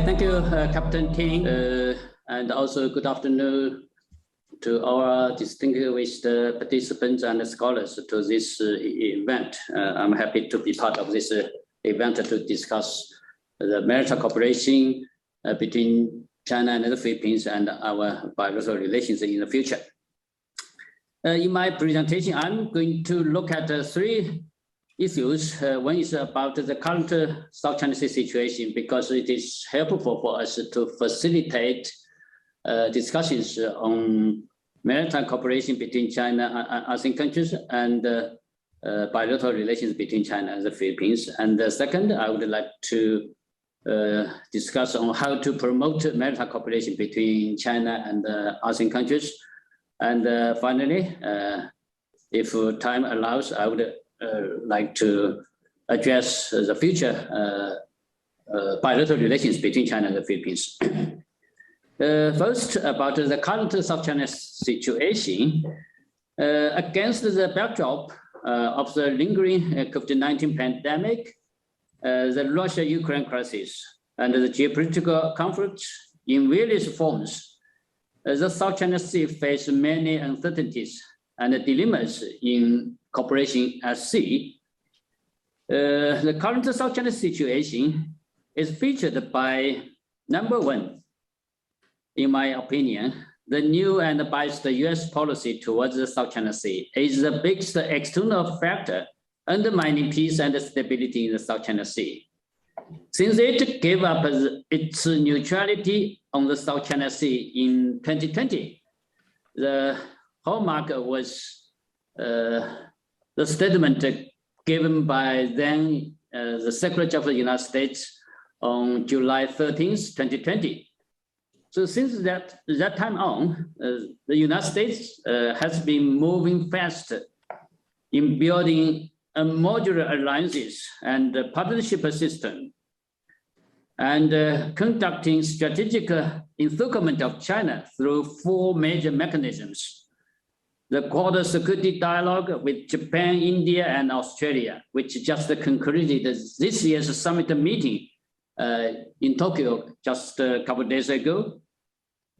Thank you, Captain King, and also good afternoon to our distinguished participants and scholars to this event. I'm happy to be part of this event to discuss the maritime cooperation between China and the Philippines and our bilateral relations in the future. In my presentation, I'm going to look at three issues. One is about the current South China Sea situation, because it is helpful for us to facilitate discussions on maritime cooperation between China and ASEAN countries and bilateral relations between China and the Philippines. And the second, I would like to discuss on how to promote maritime cooperation between China and ASEAN countries. And finally, if time allows, I would like to address the future bilateral relations between China and the Philippines. First, about the current South China situation. Against the backdrop of the lingering COVID-19 pandemic, the Russia-Ukraine crisis, and the geopolitical conflicts in various forms, the South China Sea faces many uncertainties and dilemmas in cooperation at sea. The current South China situation is featured by, number one, in my opinion, the new and biased US policy towards the South China Sea is the biggest external factor undermining peace and stability in the South China Sea. Since it gave up its neutrality on the South China Sea in 2020, the hallmark was the statement given by then the Secretary of the United States on July 13th, 2020. So since that time on, the United States has been moving fast in building a modular alliances and partnership system, and conducting strategic encirclement of China through four major mechanisms: the Quad Security Dialogue with Japan, India, and Australia, which just concluded this year's summit meeting in Tokyo just a couple of days ago;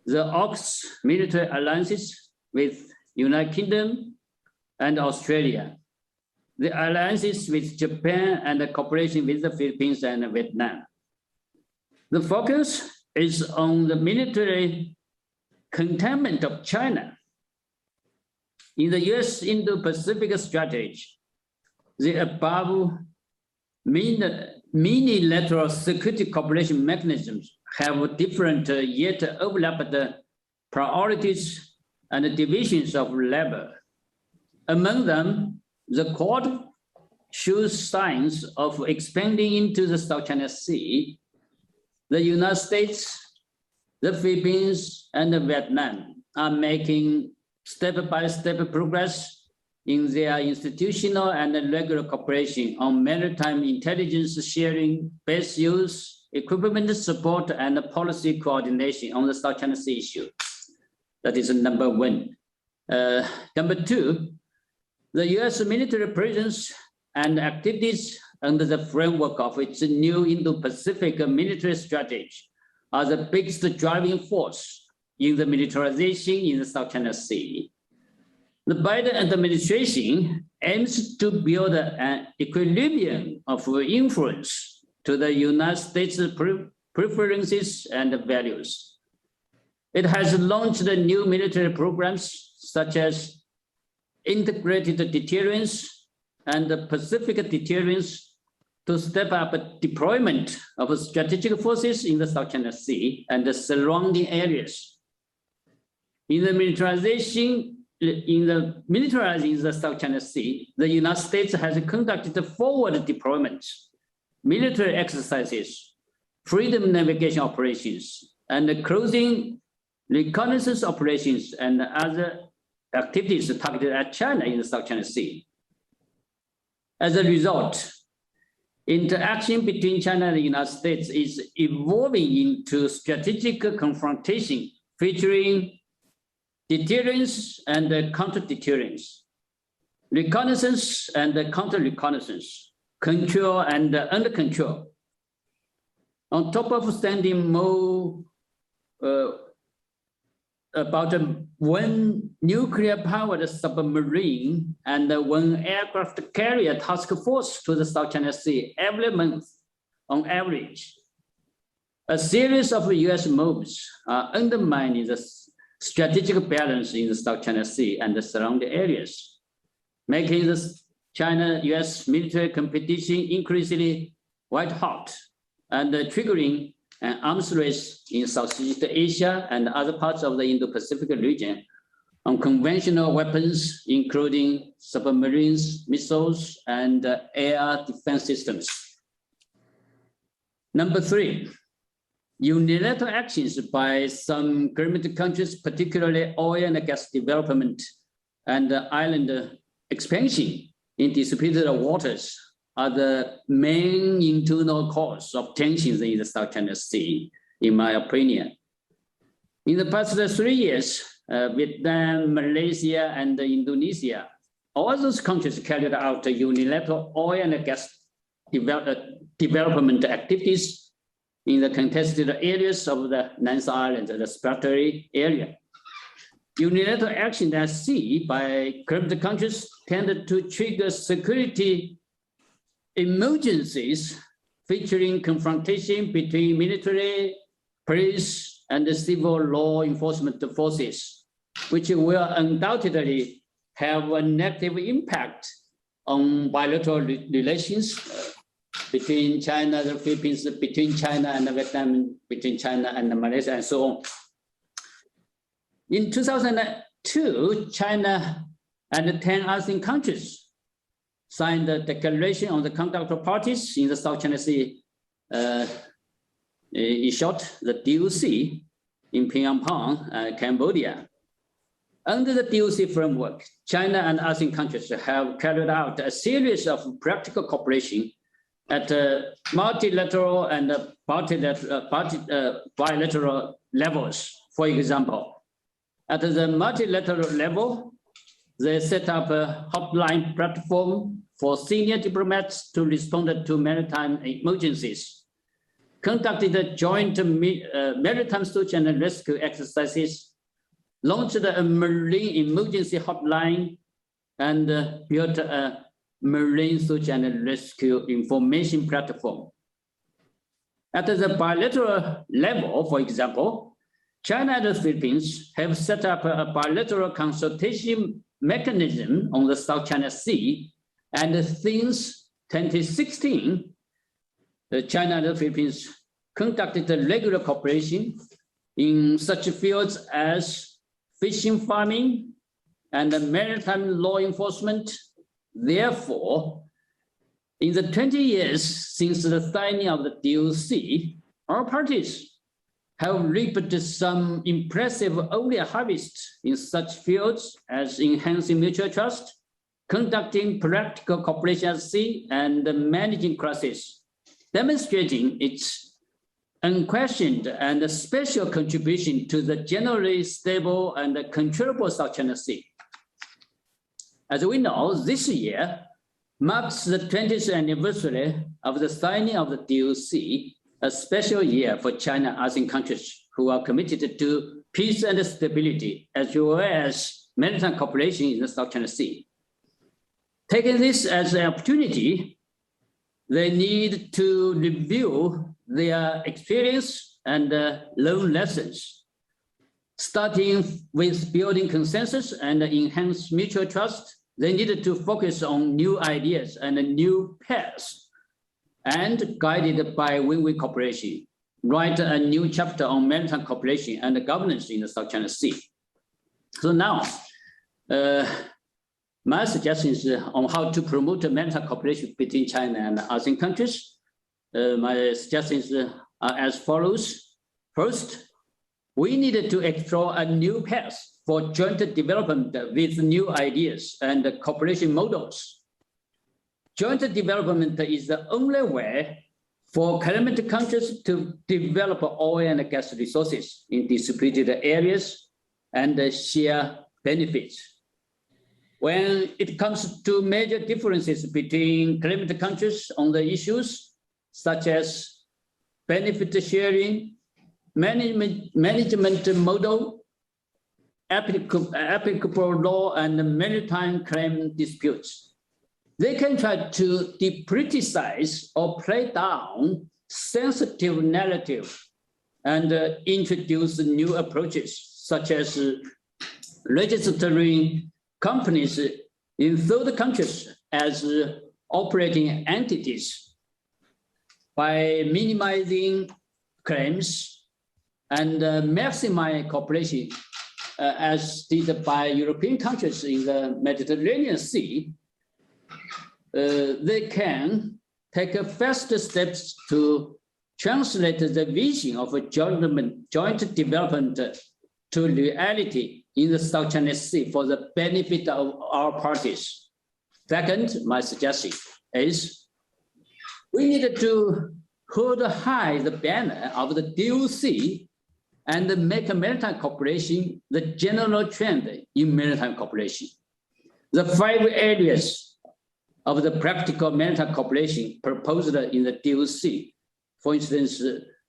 the AUKUS military alliances with United Kingdom and Australia; the alliances with Japan and the cooperation with the Philippines and Vietnam. The focus is on the military containment of China. In the US Indo-Pacific strategy, the above minilateral security cooperation mechanisms have different yet overlapped priorities and divisions of labor. Among them, the Quad shows signs of expanding into the South China Sea. The United States, the Philippines, and Vietnam are making step-by-step progress in their institutional and regular cooperation on maritime intelligence sharing, base use, equipment support, and policy coordination on the South China Sea issue. That is number one. Number two, the US military presence and activities under the framework of its new Indo-Pacific military strategy are the biggest driving force in the militarization in the South China Sea. The Biden administration aims to build an equilibrium of influence to the United States' preferences and values. It has launched new military programs such as integrated deterrence and Pacific deterrence to step up deployment of strategic forces in the South China Sea and the surrounding areas. In the militarizing the South China Sea, the United States has conducted forward deployments, military exercises, freedom navigation operations, and cruising reconnaissance operations and other activities targeted at China in the South China Sea. As a result, interaction between China and the United States is evolving into strategic confrontation featuring deterrence and counter-deterrence, reconnaissance and counter-reconnaissance, control and under control. On top of standing more about one nuclear-powered submarine and one aircraft carrier task force to the South China Sea every month on average. A series of US moves are undermining the strategic balance in the South China Sea and the surrounding areas, making the China-US military competition increasingly white hot and triggering an arms race in Southeast Asia and other parts of the Indo-Pacific region on conventional weapons, including submarines, missiles, and air defense systems. Number 3, unilateral actions by some government countries, particularly oil and gas development and island expansion in disputed waters, are the main internal cause of tensions in the South China Sea, in my opinion. In the past 3 years, Vietnam, Malaysia, and Indonesia, all those countries carried out unilateral oil and gas development activities in the contested areas of the Nansa Island, the Bilateral area. Unilateral action at sea by corrupt countries tended to trigger security emergencies featuring confrontation between military, police, and the civil law enforcement forces, which will undoubtedly have a negative impact on bilateral relations between China and the Philippines, between China and Vietnam, between China and Malaysia, and so on. In 2002, China and 10 ASEAN countries signed the Declaration on the Conduct of Parties in the South China Sea, in short, the DOC, in Phnom Penh, Cambodia. Under the DOC framework, China and ASEAN countries have carried out a series of practical cooperation at multilateral and bilateral levels. For example, at the multilateral level, they set up a hotline platform for senior diplomats to respond to maritime emergencies, conducted joint maritime search and rescue exercises, launched a marine emergency hotline, and built a marine search and rescue information platform. At the bilateral level, for example, China and the Philippines have set up a bilateral consultation mechanism on the South China Sea, and since 2016, China and the Philippines conducted regular cooperation in such fields as fishing, farming, and maritime law enforcement. Therefore, in the 20 years since the signing of the DOC, our parties have reaped some impressive early harvests in such fields as enhancing mutual trust, conducting practical cooperation at sea, and managing crises, demonstrating its unquestioned and special contribution to the generally stable and controllable South China Sea. As we know, this year marks the 20th anniversary of the signing of the DOC, a special year for China ASEAN countries who are committed to peace and stability, as well as maritime cooperation in the South China Sea. Taking this as an opportunity, they need to review their experience and learn lessons, starting with building consensus and enhance mutual trust. They needed to focus on new ideas and new paths, and guided by win-win cooperation, write a new chapter on maritime cooperation and governance in the South China Sea. So now, my suggestions on how to promote maritime cooperation between China and ASEAN countries. My suggestions are as follows. First, we needed to explore a new path for joint development with new ideas and cooperation models. Joint development is the only way for climate countries to develop oil and gas resources in disputed areas and share benefits. When it comes to major differences between climate countries on the issues such as benefit sharing, management model, applicable law, and maritime claim disputes. They can try to depoliticize or play down sensitive narrative and introduce new approaches, such as registering companies in third countries as operating entities by minimizing claims and maximize cooperation, as did by European countries in the Mediterranean Sea. They can take faster steps to translate the vision of a joint development to reality in the South China Sea for the benefit of our parties. Second, my suggestion is we need to hold high the banner of the DOC and make maritime cooperation the general trend in maritime cooperation. The 5 areas of the practical maritime cooperation proposed in the DOC, for instance,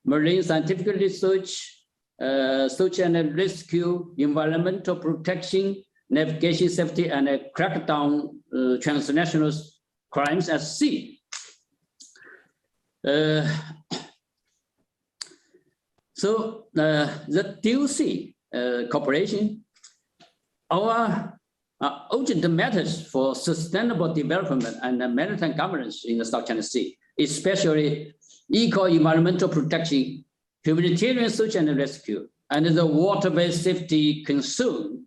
marine scientific research, search and rescue, environmental protection, navigation safety, and a crackdown transnational crimes at sea. So the DOC cooperation, our urgent matters for sustainable development and maritime governance in the South China Sea, especially eco-environmental protection, humanitarian search and rescue, and the waterway safety concern,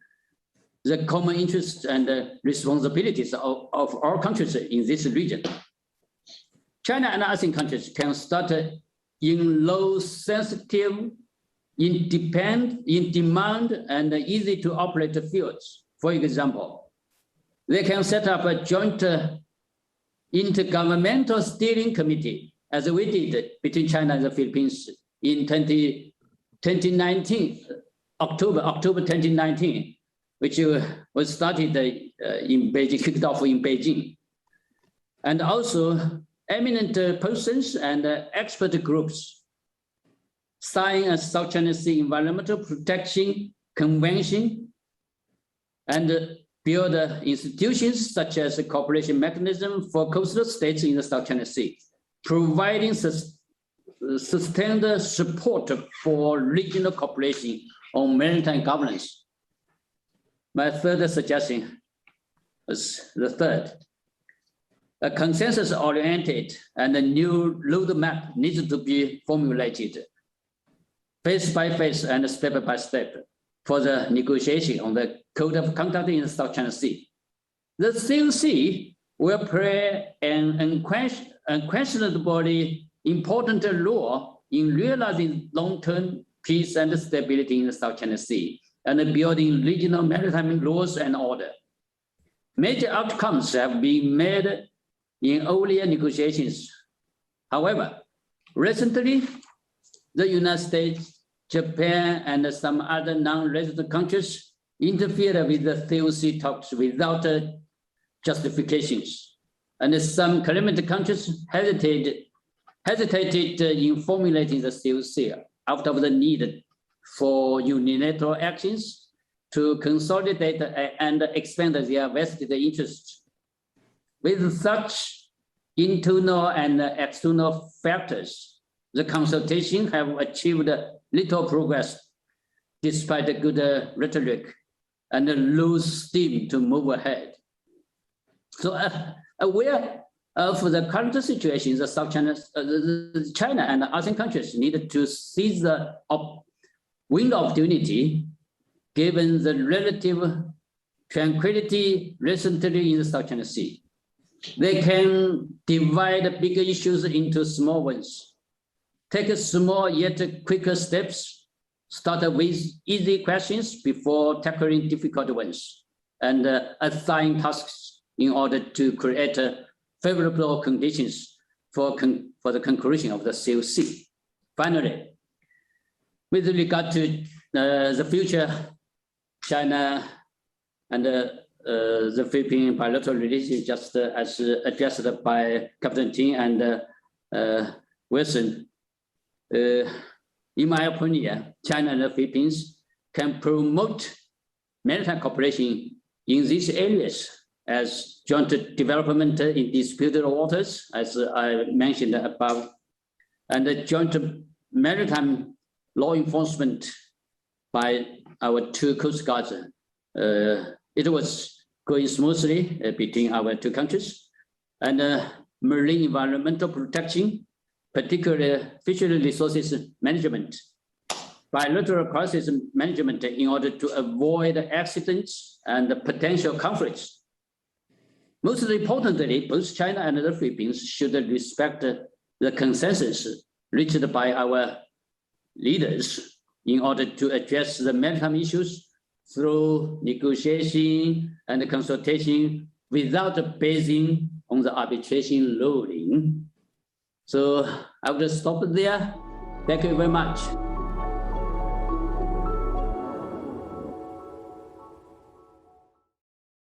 the common interests and responsibilities of our countries in this region. China and ASEAN countries can start in low sensitive, in demand and easy to operate fields. For example, they can set up a joint intergovernmental steering committee, as we did between China and the Philippines in 2019, October 2019, which was started in Beijing, kicked off in Beijing. And also eminent persons and expert groups sign a South China Sea Environmental Protection Convention and build institutions such as the cooperation mechanism for coastal states in the South China Sea, providing sustained support for regional cooperation on maritime governance. My third suggestion is the third. A consensus-oriented and a new roadmap needs to be formulated phase by phase and step by step for the negotiation on the Code of Conduct in the South China Sea. The COC will play an unquestionably important role in realizing long-term peace and stability in the South China Sea and building regional maritime laws and order. Major outcomes have been made in earlier negotiations. However, recently, the United States, Japan, and some other non-resident countries interfered with the COC talks without justifications. And some climate countries hesitated in formulating the COC out of the need for unilateral actions to consolidate and expand their vested interests. With such internal and external factors, the consultation have achieved little progress despite good rhetoric and loose steam to move ahead. So aware of the current situation, the South China, China and ASEAN countries need to seize the window of opportunity given the relative tranquility recently in the South China Sea. They can divide bigger issues into small ones, take small yet quicker steps, start with easy questions before tackling difficult ones, and assign tasks in order to create favorable conditions for the conclusion of the COC. Finally, with regard to the future, China and the Philippine bilateral relations, just as addressed by Captain Ting and Wilson, In my opinion, China and the Philippines can promote maritime cooperation in these areas as joint development in disputed waters, as I mentioned above, and the joint maritime law enforcement by our two coast guards. It was going smoothly between our two countries, and marine environmental protection, particularly fishery resources management, bilateral crisis management in order to avoid accidents and potential conflicts. Most importantly, both China and the Philippines should respect the consensus reached by our leaders in order to address the maritime issues through negotiation and consultation without basing on the arbitration ruling. So I will stop there. Thank you very much.